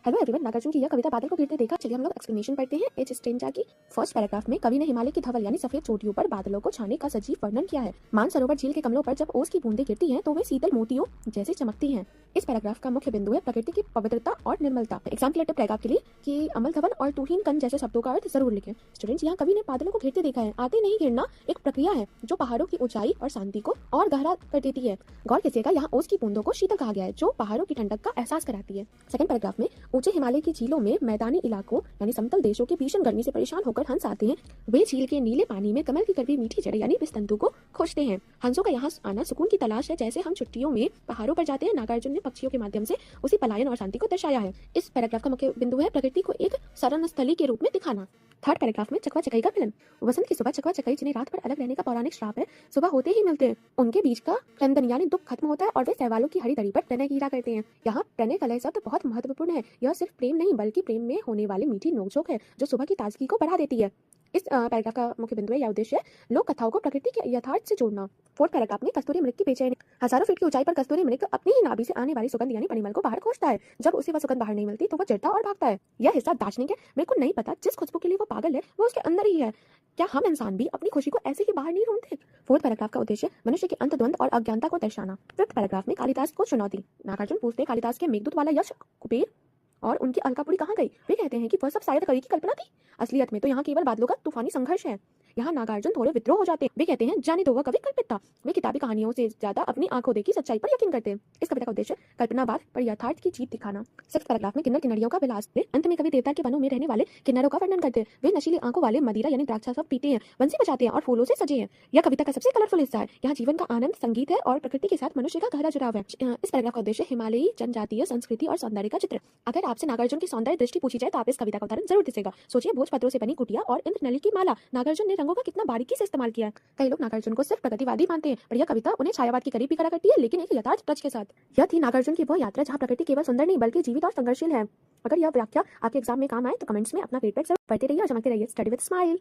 Hello everyone, Nagarjuna की यह कविता बादल को गिरते देखा। चलिए हम लोग एक्सप्लेनेशन पढ़ते हैं एच स्टेंजा की। फर्स्ट पैराग्राफ में कवि ने हिमालय की धवल यानी सफेद चोटियों पर बादलों को छाने का सजीव वर्णन किया है। मानसरोवर झील के कमलों पर जब ओस की बूंदें गिरती हैं तो वे शीतल मोतियों जैसे चमकती हैं। इस पैराग्राफ का मुख्य बिंदु है प्रकृति की पवित्रता और निर्मलता। एग्जाम के लिए पैराग्राफ के लिए कि अमल धवल और तुहीन कन जैसे शब्दों का अर्थ जरूर लिखें। स्टूडेंट्स, यहाँ कवि ने बादलों को घिरते देखा है। आते नहीं गिरना एक प्रक्रिया है जो पहाड़ों की ऊंचाई और शांति को और गहरा कर देती है। गौर कीजिएगा, यहाँ ओस की बूंदों को शीतल कहा गया है जो पहाड़ों की ठंडक का एहसास कराती है। सेकंड पैराग्राफ में ऊंचे हिमालय की झीलों में मैदानी इलाकों यानी समतल देशों के भीषण गर्मी से परेशान होकर हंस आते हैं। वे झील के नीले पानी में कमल की कड़वी मीठी जड़ें यानी बिस्तंतु को खोजते हैं। हंसों का यहाँ आना सुकून की तलाश है, जैसे हम छुट्टियों में पहाड़ों पर जाते हैं। नागार्जुन ने पक्षियों के माध्यम से उसी पलायन और शांति को दर्शाया है। इस पैराग्राफ का मुख्य बिंदु है प्रकृति को एक शरण स्थली के रूप में दिखाना। थर्ड पैराग्राफ में चकवा चकई का मिलन। वसंत की सुबह चकवा चकई जिन्हें रात भर अलग रहने का पौराणिक श्राप है, सुबह होते ही मिलते हैं। उनके बीच का क्रंदन यानी दुख खत्म होता है और वे सहवालों की हरी दरी पर प्रणय कीरा करते हैं। यहाँ प्रणय कलह शब्द बहुत महत्वपूर्ण है। यह सिर्फ प्रेम नहीं बल्कि प्रेम में होने वाली मीठी नोकझोंक है जो सुबह की ताजगी को बढ़ा देती है। इस पैराग्राफ का मुख्य बिंदु है या उद्देश्य है लोक कथाओं को प्रकृति के यथार्थ से जोड़ना। फोर्थ पैराग्राफ में कस्तूरी मृग की बेचैनी। हजारों फीट की ऊंचाई पर कस्तूरी मृग अपनी ही नाभि से आने वाली सुगंध यानी परिमल को बाहर खोजता है। जब उसे वह सुगंध बाहर नहीं मिलती तो वह चिढ़ता और भागता है। यह हिस्सा दार्शनिक है। मेरे को नहीं पता जिस खुशबू के लिए वो पागल है वो उसके अंदर ही है। क्या हम इंसान भी अपनी खुशी को ऐसे ही बाहर नहीं ढूंढते? फोर्थ पैराग्राफ का उद्देश्य मनुष्य के अंतर्द्वंद और अज्ञानता को दर्शाना। फिफ्थ पैराग्राफ में कालिदास को चुनौती। नागार्जुन पूछते कालिदास के मेघदूत वाला यश, कुबेर और उनकी अलकापुरी कहाँ गई? वे कहते हैं कि वह सब शायद कवि की कल्पना थी। असलियत में तो यहाँ केवल बादलों का तूफानी संघर्ष है। यहाँ नागार्जुन थोड़े विद्रोह हो जाते हैं। वे कहते हैं जाने दो, वह कवि कल्पित था। वे किताबी कहानियों से ज्यादा अपनी आंखों देखी सच्चाई पर यकीन करते हैं। इस कविता का उद्देश्य कल्पनावाद पर यथार्थ की जीत दिखाना। सिक्स्थ पैराग्राफ में किन्नर किन्नरियों का विलास। अंत में कवि देवता के वनों में रहने वाले किन्नरों का वर्णन करते हैं। वे नशीली आंखों वाले मदिरा यानी द्राक्षा सब पीते हैं, बंसी बजाते हैं और फूलों से सजे हैं। यह कविता का सबसे कलरफुल हिस्सा है। यहाँ जीवन का आनंद, संगीत है और प्रकृति के साथ मनुष्य का गहरा जुड़ाव है। इस पैराग्राफ का उद्देश्य हिमालयी जनजातीय संस्कृति और सौंदर्य का चित्र। अगर आपसे नागार्जुन की सौंदर्य दृष्टि पूछी जाए तो आप इस कविता का उदाहरण जरूर दिखेगा। सोचिए, भोजपत्रों से बनी कुटिया और इंद्रनली की माला। नागार्जुन ने रंगों का कितना बारीकी से इस्तेमाल किया है। कई लोग नागार्जुन को सिर्फ प्रगतिवादी मानते हैं, पर यह कविता उन्हें छायावाद के करीब भी खड़ा करती है, लेकिन एक यथार्थ टच के साथ। यह थी नागार्जुन की वह यात्रा जहाँ प्रकृति केवल सुंदर नहीं बल्कि जीवित और संघर्षशील है। अगर यह व्याख्या आपके एग्जाम में काम आए तो कमेंट्स में अपना फीडबैक जरूर पढ़ते रहिए और चमकते रहिए। Study with smile.